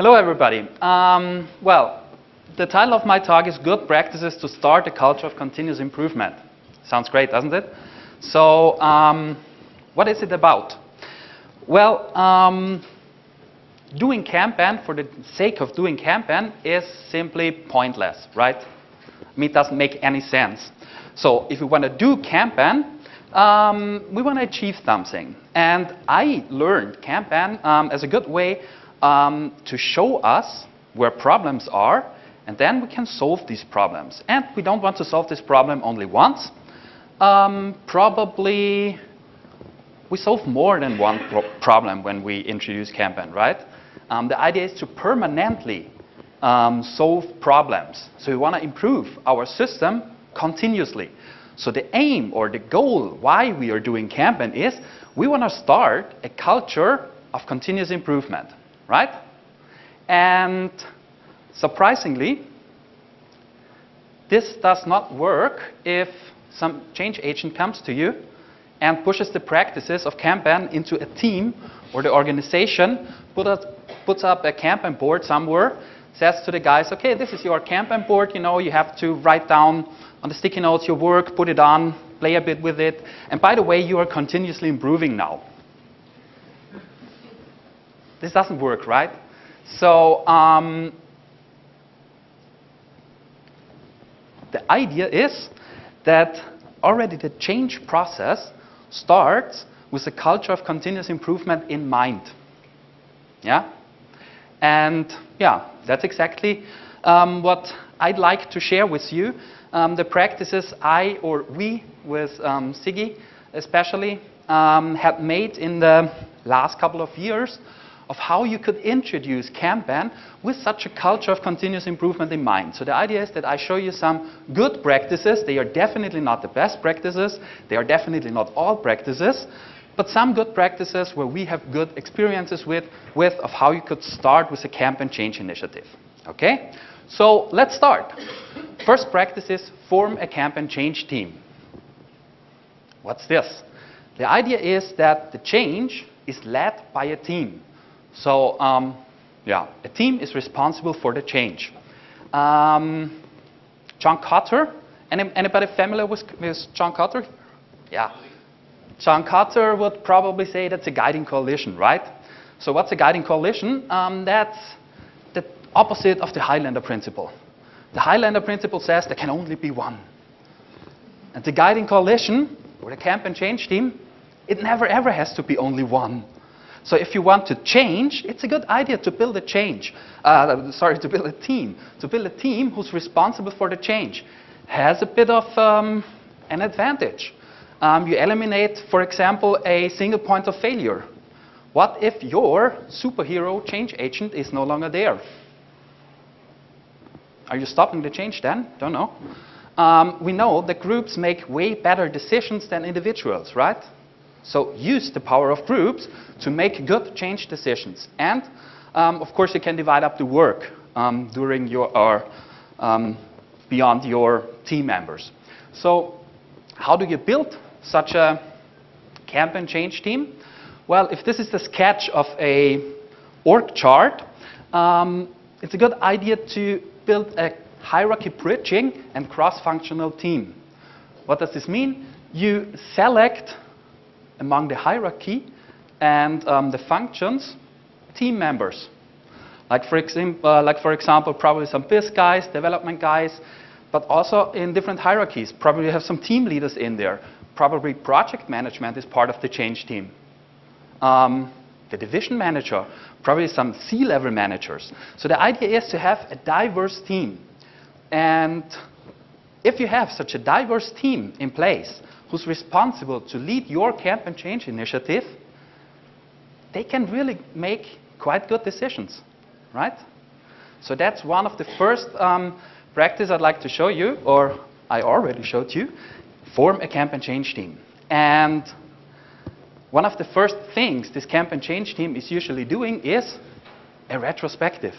Hello, everybody. Well, the title of my talk is Good Practices to Start a Culture of Continuous Improvement. Sounds great, doesn't it? So, what is it about? Well, doing Kanban for the sake of doing Kanban is simply pointless, right? I mean, it doesn't make any sense. So, if we want to do Kanban, we want to achieve something. And I learned Kanban as a good way to show us where problems are, and then we can solve these problems. And we don't want to solve this problem only once. Probably we solve more than one problem when we introduce Kanban, right? The idea is to permanently solve problems. So we want to improve our system continuously. So the aim or the goal why we are doing Kanban is we want to start a culture of continuous improvement, right? And surprisingly, this does not work if some change agent comes to you and pushes the practices of Kanban into a team or the organization, puts up a Kanban board somewhere, says to the guys, okay, this is your Kanban board, you know, you have to write down on the sticky notes your work, put it on, play a bit with it, and by the way, you are continuously improving now. This doesn't work, right? So the idea is that already the change process starts with a culture of continuous improvement in mind. Yeah? And yeah, that's exactly what I'd like to share with you. The practices we, with Siggy especially, have made in the last couple of years of how you could introduce Kanban with such a culture of continuous improvement in mind. So the idea is that I show you some good practices. They are definitely not the best practices. They are definitely not all practices. But some good practices where we have good experiences with of how you could start with a Kanban change initiative. Okay? So let's start. First practice is form a Kanban change team. What's this? The idea is that the change is led by a team. So, yeah, a team is responsible for the change. John Kotter, anybody familiar with John Kotter? Yeah. John Kotter would probably say that's a guiding coalition, right? So what's a guiding coalition? That's the opposite of the Highlander principle. The Highlander principle says there can only be one. And the guiding coalition, or the Kanban change team, it never ever has to be only one. So if you want to change, it's a good idea to build a change. To build a team. To build a team who's responsible for the change. Has a bit of an advantage. You eliminate, for example, a single point of failure. What if your superhero change agent is no longer there? Are you stopping the change then? Don't know. We know that groups make way better decisions than individuals, right? So use the power of groups to make good change decisions. And, of course, you can divide up the work during beyond your team members. So how do you build such a Kanban change team? Well, if this is the sketch of a org chart, it's a good idea to build a hierarchy bridging and cross-functional team. What does this mean? You select among the hierarchy and the functions, team members. Like for example, probably some biz guys, development guys, but also in different hierarchies. Probably you have some team leaders in there. Probably project management is part of the change team. The division manager, probably some C-level managers. So the idea is to have a diverse team. And if you have such a diverse team in place, who's responsible to lead your Kanban change initiative, they can really make quite good decisions, right? So that's one of the first practice I'd like to show you, or I already showed you. Form a Kanban change team. And one of the first things this Kanban change team is usually doing is a retrospective.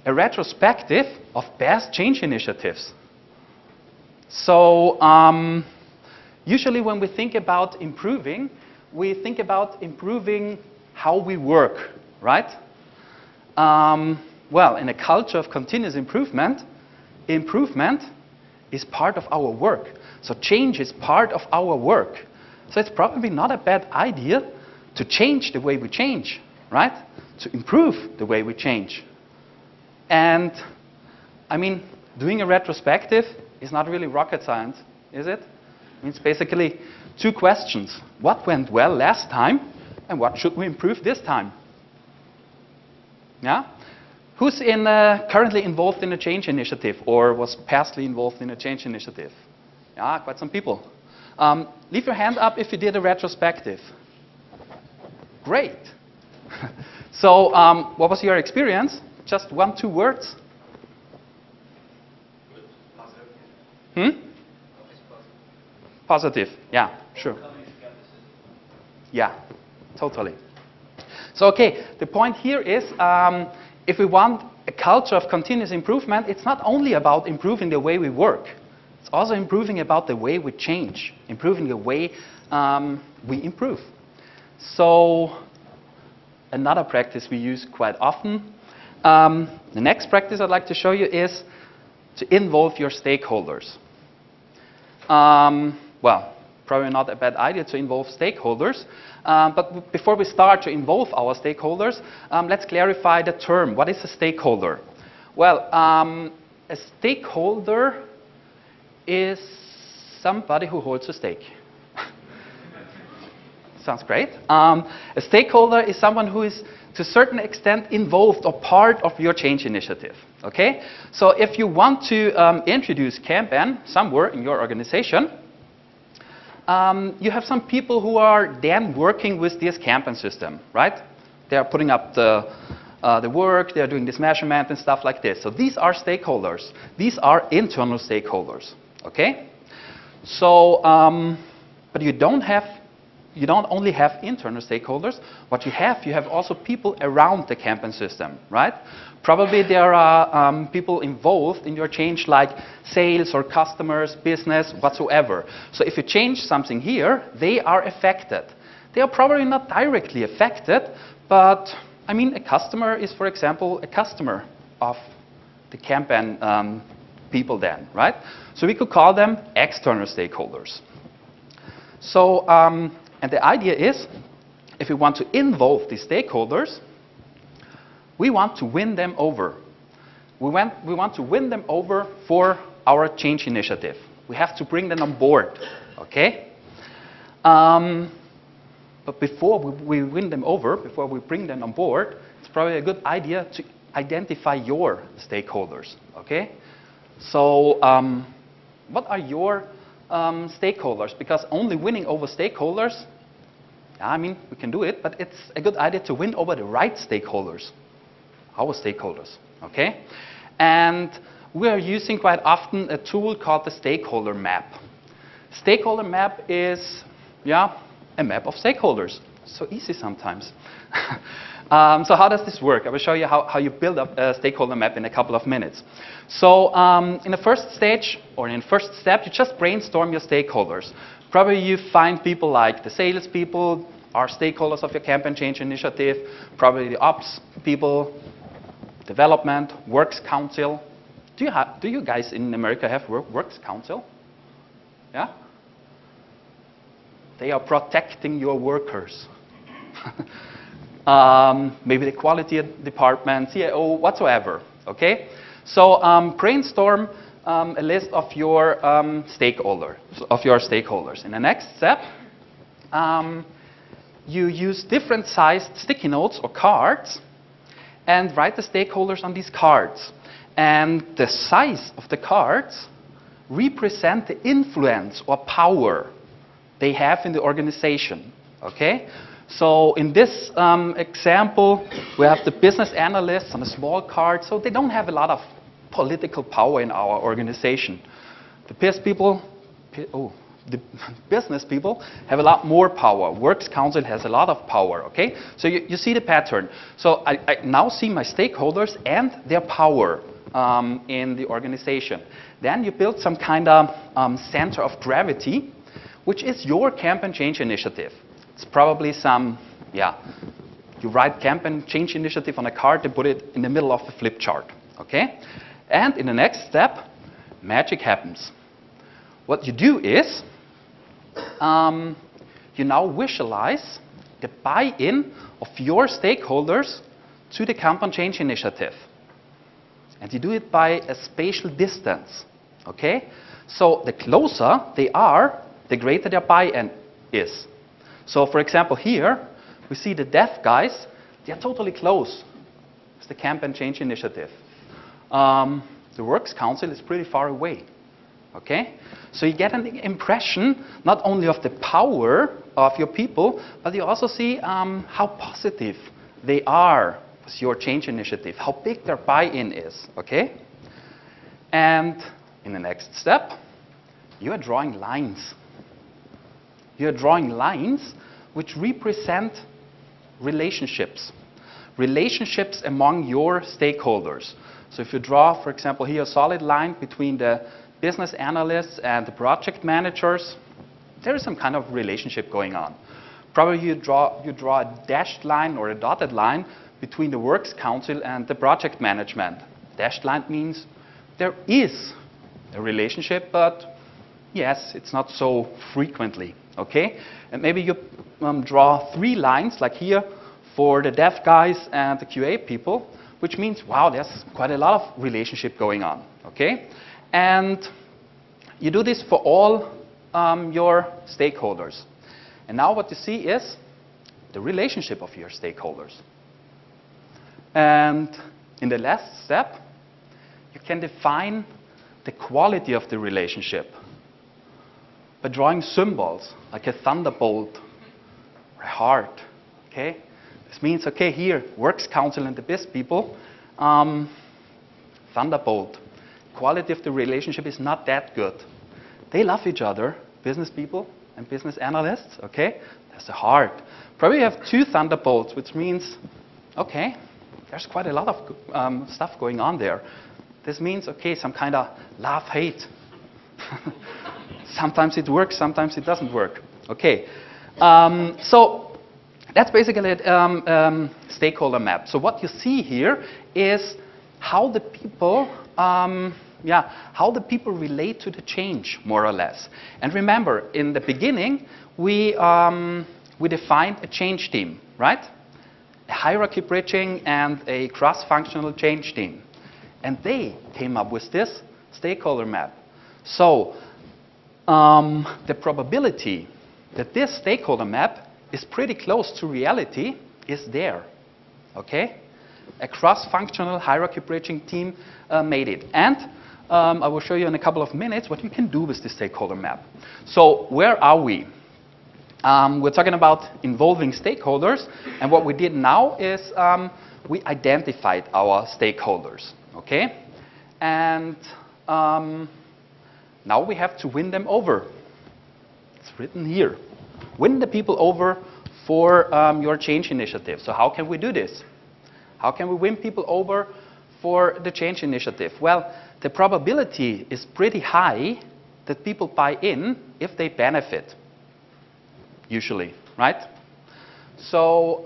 A retrospective of past change initiatives. So, usually when we think about improving, we think about improving how we work, right? Well, in a culture of continuous improvement, improvement is part of our work. So change is part of our work. So it's probably not a bad idea to change the way we change, right? To improve the way we change. And I mean, doing a retrospective is not really rocket science, is it? It's basically two questions. What went well last time, and what should we improve this time? Yeah? Who's currently involved in a change initiative or was pastly involved in a change initiative? Yeah, quite some people. Leave your hand up if you did a retrospective. Great. So what was your experience? Just 1, 2 words? Positive. Positive. Yeah, sure. Yeah, totally. So, okay, the point here is if we want a culture of continuous improvement, it's not only about improving the way we work. It's also improving about the way we change, improving the way we improve. So, another practice we use quite often. The next practice I'd like to show you is to involve your stakeholders. Well, probably not a bad idea to involve stakeholders. But before we start to involve our stakeholders, let's clarify the term. What is a stakeholder? Well, a stakeholder is somebody who holds a stake. Sounds great. A stakeholder is someone who is to a certain extent involved or part of your change initiative. Okay? So if you want to introduce Kanban somewhere in your organization, you have some people who are then working with this Kanban system, right? They are putting up the work, they are doing this measurement and stuff like this. So these are stakeholders. These are internal stakeholders. Okay? So, but you don't only have internal stakeholders. What you have also people around the Kanban system, right? Probably there are people involved in your change like sales or customers, business, whatsoever. So if you change something here, they are affected. They are probably not directly affected, but I mean a customer is, for example, a customer of the Kanban people then, right? So we could call them external stakeholders. So, and the idea is, if we want to involve these stakeholders, we want to win them over. We want to win them over for our change initiative. We have to bring them on board, okay? But before we win them over, before we bring them on board, it's probably a good idea to identify your stakeholders, okay? So, what are your stakeholders? Because only winning over stakeholders, I mean, we can do it, but it's a good idea to win over the right stakeholders, our stakeholders, okay? And we are using quite often a tool called the Stakeholder Map. Stakeholder Map is, yeah, a map of stakeholders. So easy sometimes. So how does this work? I will show you how you build up a stakeholder map in a couple of minutes. So in the first stage, or in the first step, you just brainstorm your stakeholders. Probably you find people like the sales people, are stakeholders of your Kanban change initiative, probably the ops people, development, works council. Do you guys in America have works council? Yeah? They are protecting your workers. Maybe the quality department, CIO, whatsoever. Okay? So brainstorm a list of your stakeholders. In the next step, you use different sized sticky notes or cards and write the stakeholders on these cards. And the size of the cards represent the influence or power they have in the organization. Okay? So in this example, we have the business analysts on a small card, so they don't have a lot of political power in our organization. The business people have a lot more power. Works council has a lot of power, okay? So you see the pattern. So I now see my stakeholders and their power in the organization. Then you build some kind of center of gravity, which is your Kanban change initiative. It's probably some, You write Kanban change initiative on a card and put it in the middle of the flip chart. Okay? And in the next step, magic happens. What you do is, you now visualize the buy-in of your stakeholders to the Kanban change initiative. And you do it by a spatial distance. Okay? So the closer they are, the greater their buy-in is. So for example here, we see the dev guys, they are totally close. It's the Kanban change initiative. The Works Council is pretty far away. Okay? So you get an impression not only of the power of your people, but you also see how positive they are with your change initiative, how big their buy-in is. Okay? And in the next step, you are drawing lines. You are drawing lines which represent relationships. Relationships among your stakeholders. So if you draw, for example, here a solid line between the business analysts and the project managers, there is some kind of relationship going on. Probably you draw a dashed line or a dotted line between the Works Council and the project management. Dashed line means there is a relationship, but yes, it's not so frequently. Okay? And maybe you draw 3 lines, like here, for the dev guys and the QA people, which means, wow, there's quite a lot of relationship going on. Okay? And you do this for all your stakeholders. And now what you see is the relationship of your stakeholders. And in the last step, you can define the quality of the relationship by drawing symbols, like a thunderbolt or a heart. Okay? This means, okay, here, Works Council and the BIS people, thunderbolt. Quality of the relationship is not that good. They love each other, business people and business analysts. Okay? There's a heart. Probably you have 2 thunderbolts, which means, okay, there's quite a lot of stuff going on there. This means, okay, some kind of love-hate. Sometimes it works, sometimes it doesn't work. Okay, so that's basically a stakeholder map. So what you see here is how the people, how the people relate to the change, more or less. And remember, in the beginning, we defined a change team, right? A hierarchy bridging and a cross-functional change team. And they came up with this stakeholder map. So the probability that this stakeholder map is pretty close to reality is there. Okay? A cross-functional hierarchy bridging team made it. And I will show you in a couple of minutes what you can do with this stakeholder map. So where are we? We're talking about involving stakeholders. And what we did now is we identified our stakeholders. Okay? And now we have to win them over. It's written here. Win the people over for your change initiative. So how can we do this? How can we win people over for the change initiative? Well, the probability is pretty high that people buy in if they benefit, usually, right? So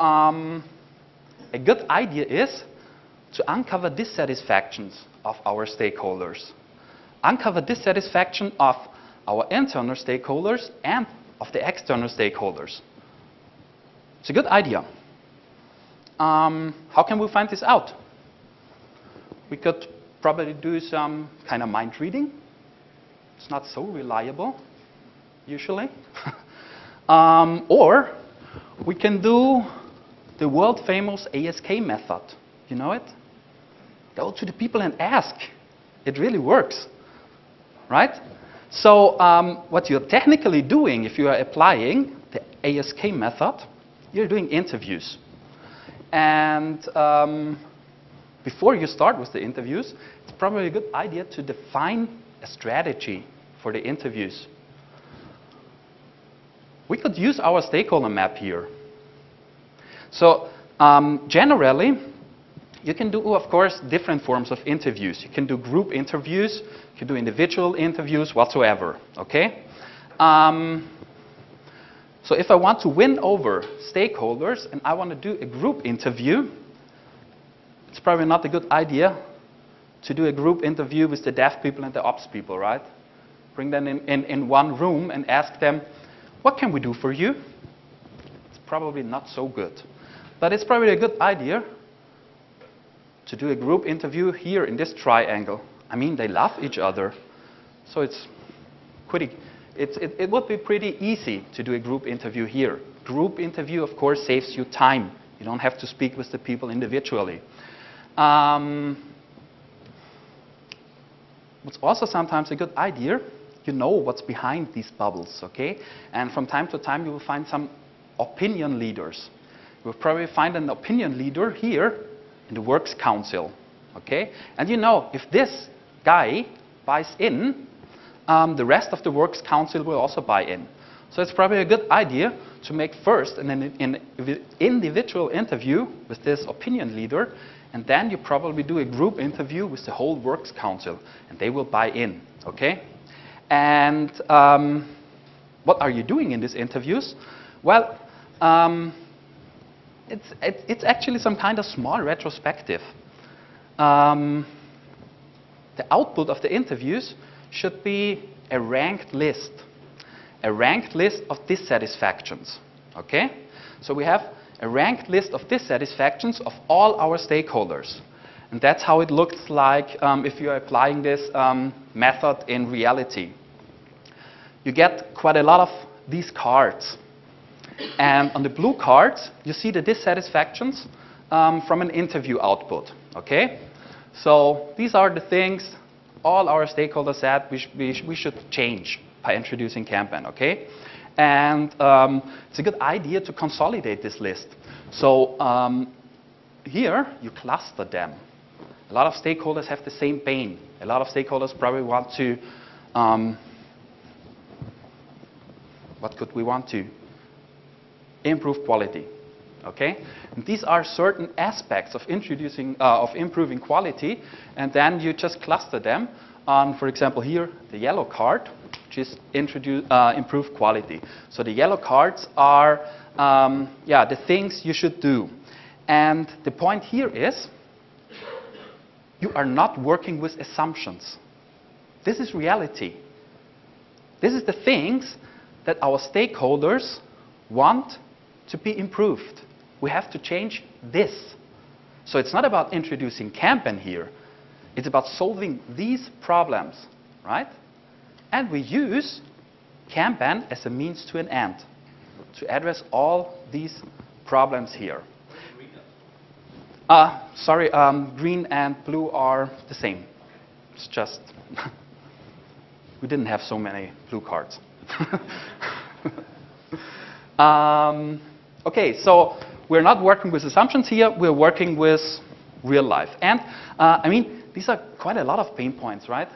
a good idea is to uncover dissatisfactions of our stakeholders. Uncover dissatisfaction of our internal stakeholders and of the external stakeholders. It's a good idea. How can we find this out? We could probably do some kind of mind reading. It's not so reliable, usually. Or we can do the world famous ASK method. You know it? Go to the people and ask. It really works. Right? So what you're technically doing, if you are applying the ASK method, you're doing interviews. And before you start with the interviews, it's probably a good idea to define a strategy for the interviews. We could use our stakeholder map here. So generally, you can do, of course, different forms of interviews. You can do group interviews, you can do individual interviews, whatsoever. Okay? So if I want to win over stakeholders and I want to do a group interview, it's probably not a good idea to do a group interview with the dev people and the ops people, right? Bring them in one room and ask them, what can we do for you? It's probably not so good. But it's probably a good idea to do a group interview here in this triangle. I mean, they love each other. So it would be pretty easy to do a group interview here. Group interview, of course, saves you time. You don't have to speak with the people individually. What's also sometimes a good idea, you know what's behind these bubbles, okay? And from time to time, you will find some opinion leaders. You will probably find an opinion leader here in the Works Council, okay? And you know, if this guy buys in, the rest of the Works Council will also buy in. So it's probably a good idea to make first an individual interview with this opinion leader, and then you probably do a group interview with the whole Works Council, and they will buy in, okay? And what are you doing in these interviews? Well, it's actually some kind of small retrospective. The output of the interviews should be a ranked list of dissatisfactions, okay? So we have a ranked list of dissatisfactions of all our stakeholders. And that's how it looks like if you're applying this method in reality. You get quite a lot of these cards. And on the blue cards, you see the dissatisfactions from an interview output, okay? So these are the things all our stakeholders said we should change by introducing Kanban, okay? And it's a good idea to consolidate this list. So here, you cluster them. A lot of stakeholders have the same pain. A lot of stakeholders probably want to, what could we want to? Improve quality, okay? And these are certain aspects of improving quality, and then you just cluster them on, for example, here, the yellow card, which is improve quality. So the yellow cards are, the things you should do. And the point here is, you are not working with assumptions. This is reality. This is the things that our stakeholders want to be improved. We have to change this. So it's not about introducing Kanban here. It's about solving these problems, right? And we use Kanban as a means to an end to address all these problems here. Sorry, green and blue are the same. It's just, we didn't have so many blue cards. Okay, so we're not working with assumptions here, we're working with real life. And I mean, these are quite a lot of pain points, right?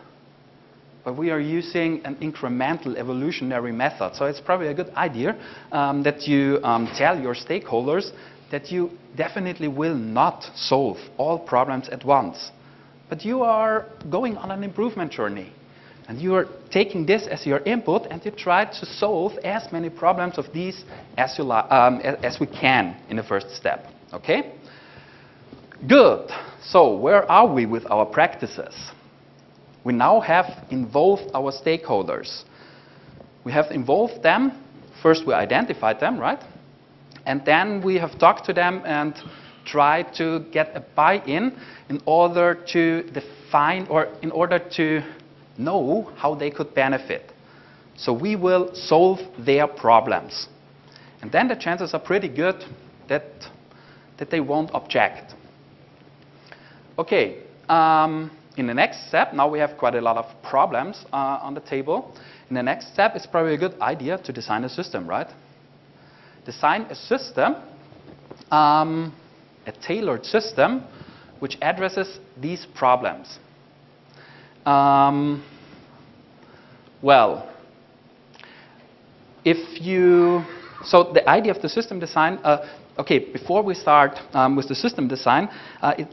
But we are using an incremental evolutionary method. So it's probably a good idea that you tell your stakeholders that you definitely will not solve all problems at once. But you are going on an improvement journey. And you are taking this as your input, and you try to solve as many problems of these as we can in the first step. Okay? Good. So where are we with our practices? We now have involved our stakeholders. We have involved them. First, we identified them, right? And then we have talked to them and tried to get a buy-in in order to define, or in order to know how they could benefit. So we will solve their problems. And then the chances are pretty good that they won't object. Okay, in the next step, now we have quite a lot of problems on the table. In the next step, it's probably a good idea to design a system, right? Design a system, a tailored system, which addresses these problems. Well, so the idea of the system design, okay, before we start with the system design,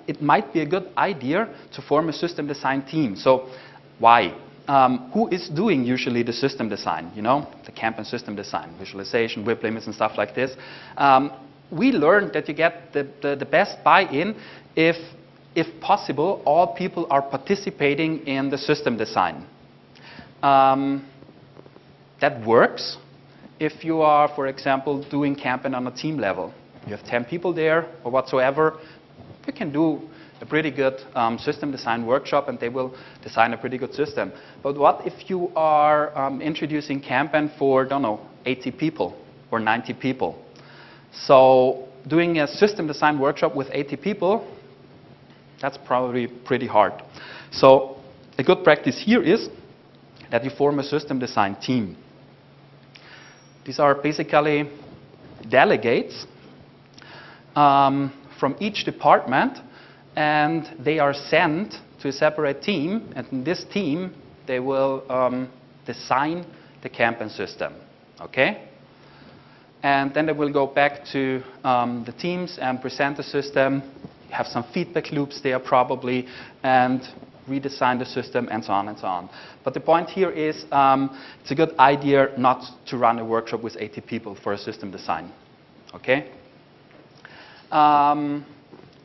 it might be a good idea to form a system design team. So why? who is doing usually the system design, you know, the Kanban system design, visualization, whip limits and stuff like this. We learned that you get the best buy-in if possible, all people are participating in the system design. That works if you are, for example, doing Kanban on a team level. You have 10 people there or whatsoever, you can do a pretty good system design workshop and they will design a pretty good system. But what if you are introducing Kanban for, don't know, 80 people or 90 people? So doing a system design workshop with 80 people, that's probably pretty hard. So a good practice here is that you form a system design team. These are basically delegates from each department, and they are sent to a separate team, and in this team they will design the Kanban system. Okay? And then they will go back to the teams and present the system, have some feedback loops there probably, and redesign the system, and so on and so on. But the point here is it's a good idea not to run a workshop with 80 people for a system design. Okay?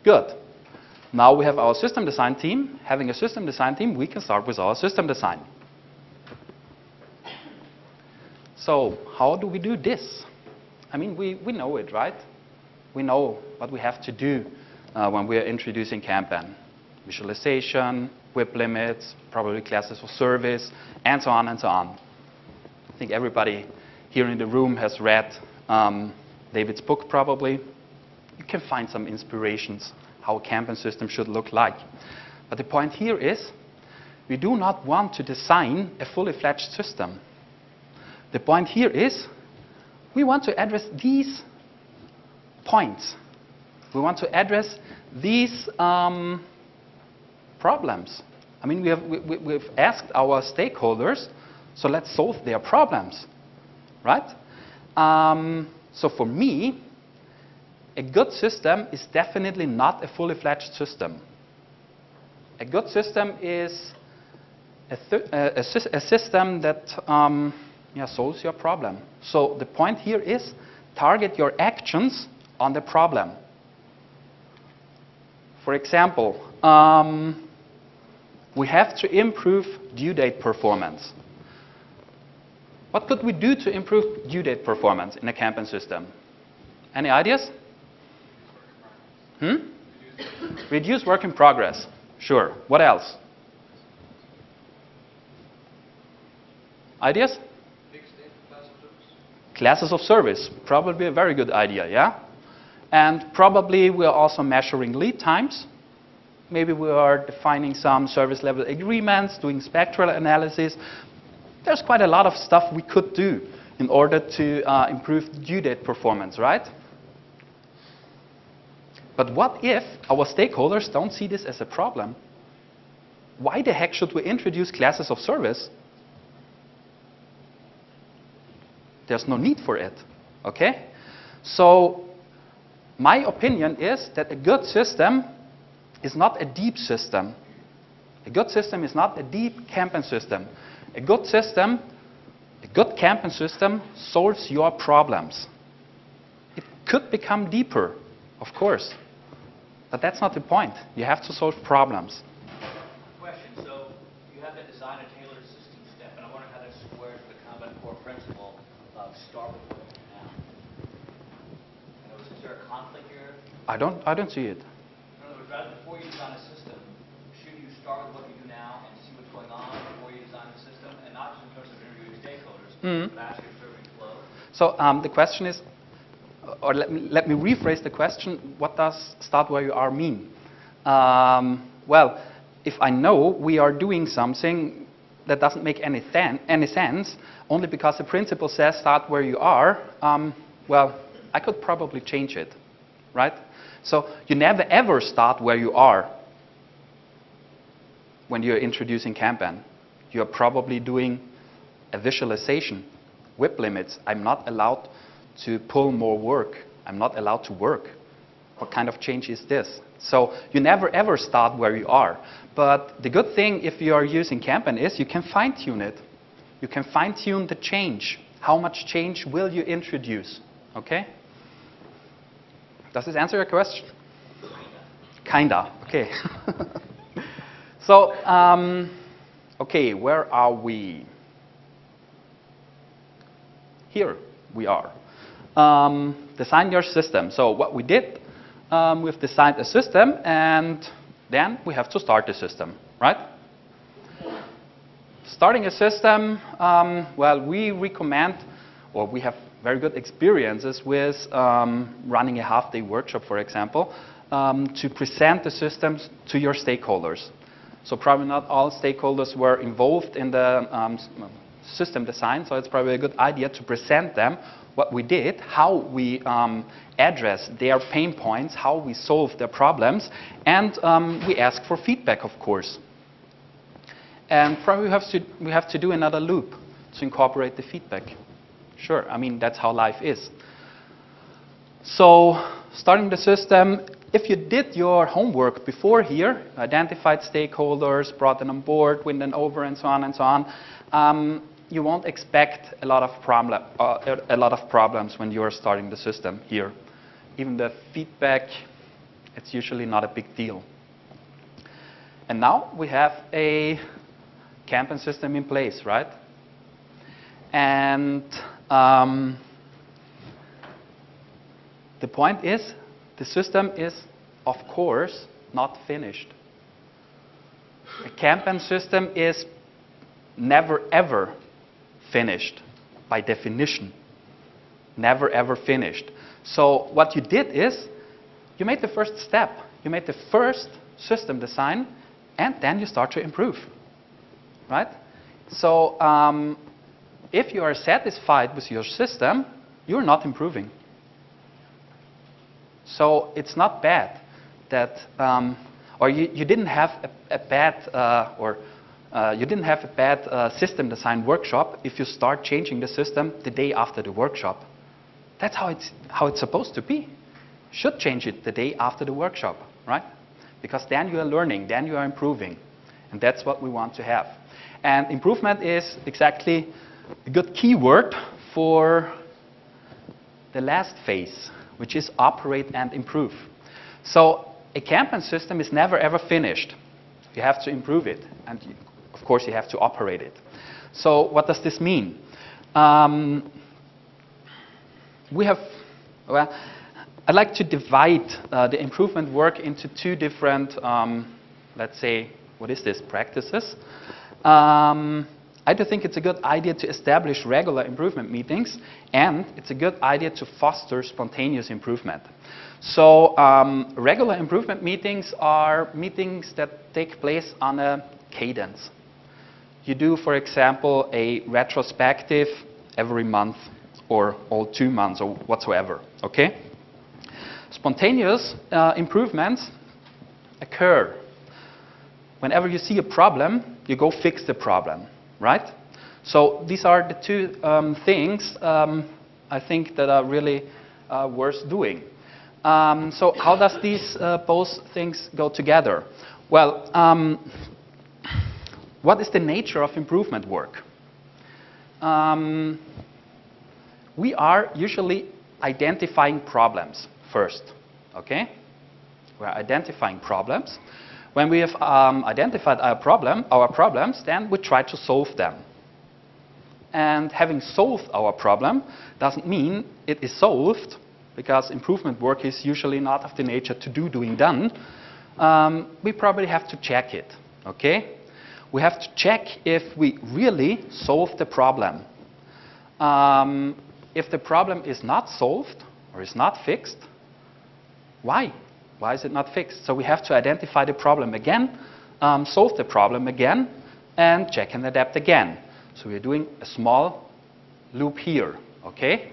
Good. Now we have our system design team. Having a system design team, we can start with our system design. So how do we do this? I mean, we know it, right? We know what we have to do when we are introducing Kanban. Visualization, whip limits, probably classes of service, and so on and so on. I think everybody here in the room has read David's book probably. You can find some inspirations how a Kanban system should look like. But the point here is we do not want to design a fully fledged system. The point here is we want to address these points. We want to address these problems. I mean, we've asked our stakeholders, so let's solve their problems, right? So for me, a good system is definitely not a fully fledged system. A good system is a system that solves your problem. So the point here is target your actions on the problem. For example, we have to improve due date performance. What could we do to improve due date performance in a Kanban system? Any ideas? Reduce work in progress. Sure. What else? Ideas? Classes of service. Probably a very good idea, yeah? And probably we are also measuring lead times. Maybe we are defining some service level agreements, doing spectral analysis. There's quite a lot of stuff we could do in order to improve due date performance, right? But what if our stakeholders don't see this as a problem? Why the heck should we introduce classes of service? There's no need for it, okay? So my opinion is that a good system is not a deep system. A good system is not a deep Kanban system. A good system, a good Kanban system solves your problems. It could become deeper, of course. But that's not the point. You have to solve problems. Question. So you have to design a tailored system step, and I wonder how that squares with the Kanban core principle of start with what you do now. In other words, is there a conflict here? I don't see it. In other words, rather before you design a system, should you start with what you do now and see what's going on before you design the system, and not just in terms of interviewing stakeholders, but actually observing flow? So the question is, or let me rephrase the question, what does start where you are mean? Well, if I know we are doing something that doesn't make any sense, only because the principle says start where you are, well, I could probably change it, right? So you never ever start where you are when you're introducing Kanban. You're probably doing a visualization, whip limits. I'm not allowed to pull more work. I'm not allowed to work. what kind of change is this? So you never ever start where you are. But the good thing if you are using Kanban is you can fine-tune it. You can fine-tune the change. How much change will you introduce? Okay? Does this answer your question? Kinda. Okay. So, okay, where are we? Here we are. Design your system. So what we did, we've designed a system, and then we have to start the system, right? Starting a system, well, we recommend, or we have very good experiences with running a half-day workshop, for example, to present the systems to your stakeholders. So probably not all stakeholders were involved in the system design, so it's probably a good idea to present them what we did, how we address their pain points, how we solve their problems, and we ask for feedback, of course. And probably we have to do another loop to incorporate the feedback. Sure, I mean, that's how life is. So, starting the system, if you did your homework before here, identified stakeholders, brought them on board, win them over, and so on, you won't expect a lot of problems when you're starting the system here. Even the feedback, it's usually not a big deal. And now we have a Kanban system in place, right? And the point is, the system is, of course, not finished. A Kanban system is never ever finished, by definition. Never ever finished. So what you did is, you made the first step. You made the first system design, and then you start to improve. Right? So if you are satisfied with your system, you're not improving. So it's not bad that, or you didn't have a bad system design workshop if you start changing the system the day after the workshop. That's how it's supposed to be. You should change it the day after the workshop, right? Because then you are learning, then you are improving, and that's what we want to have. And improvement is exactly a good keyword for the last phase, which is operate and improve. So a Kanban system is never ever finished. You have to improve it, and of course you have to operate it. So what does this mean? I'd like to divide the improvement work into two different, let's say, what is this, practices. I do think it's a good idea to establish regular improvement meetings, and it's a good idea to foster spontaneous improvement. So regular improvement meetings are meetings that take place on a cadence. You do, for example, a retrospective every month or all 2 months or whatsoever, okay? Spontaneous improvements occur whenever you see a problem, you go fix the problem, right? So these are the two things I think that are really worth doing. So how does these both things go together? Well, what is the nature of improvement work? We are usually identifying problems first, okay? We're identifying problems. When we have identified our problems, then we try to solve them. And having solved our problem doesn't mean it is solved, because improvement work is usually not of the nature to do, doing, done. We probably have to check it, okay? We have to check if we really solved the problem. If the problem is not solved or is not fixed, why? Why is it not fixed? So we have to identify the problem again, solve the problem again, and check and adapt again. So we're doing a small loop here, okay?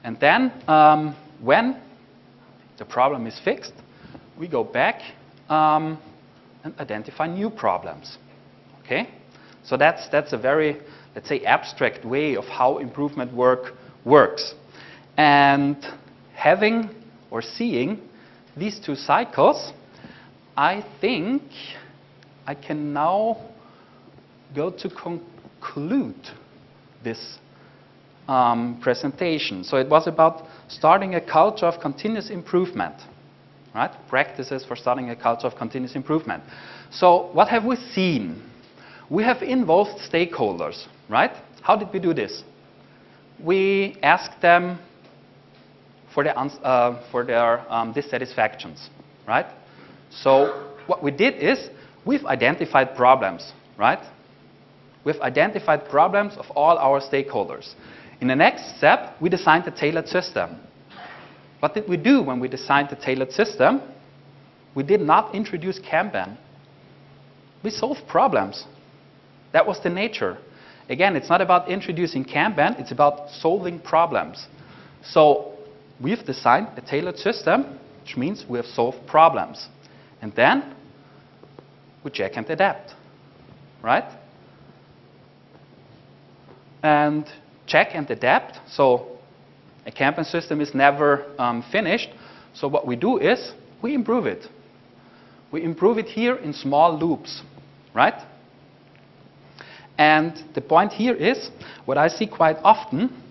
And then when the problem is fixed, we go back and identify new problems, okay? So that's a very, let's say, abstract way of how improvement work works. And having or seeing these two cycles, I think I can now go to conclude this presentation. So it was about starting a culture of continuous improvement, right? Practices for starting a culture of continuous improvement. So what have we seen? We have involved stakeholders, right? How did we do this? We asked them for their dissatisfactions, right? So what we did is we've identified problems, right? We've identified problems of all our stakeholders. In the next step, we designed a tailored system. What did we do when we designed the tailored system? We did not introduce Kanban. We solved problems. That was the nature. Again, it's not about introducing Kanban, it's about solving problems. So we've designed a tailored system, which means we have solved problems. And then we check and adapt, right? And check and adapt. So a Kanban system is never finished. So what we do is we improve it. We improve it here in small loops, right? And the point here is, what I see quite often,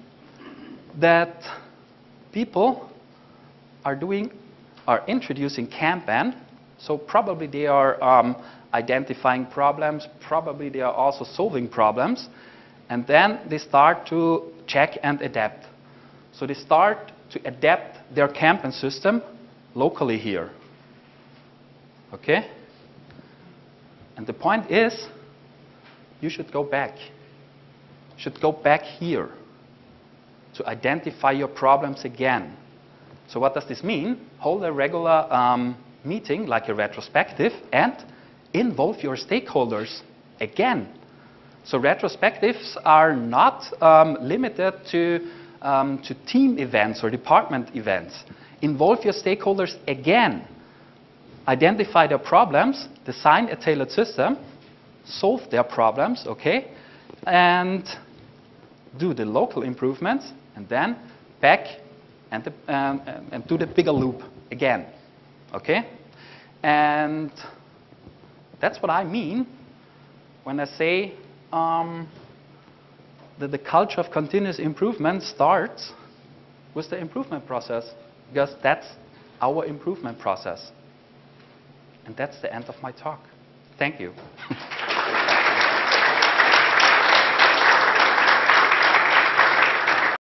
that people are introducing Kanban. So probably they are identifying problems, probably they are also solving problems, and then they start to check and adapt. So they start to adapt their Kanban system locally here. Okay? And the point is, you should go back. You should go back here to identify your problems again. So what does this mean? Hold a regular meeting, like a retrospective, and involve your stakeholders again. So retrospectives are not limited to team events or department events. Involve your stakeholders again. Identify their problems, design a tailored system, solve their problems, okay, and do the local improvements, and then back and do the bigger loop again, okay? And that's what I mean when I say that the culture of continuous improvement starts with the improvement process, because that's our improvement process. And that's the end of my talk. Thank you.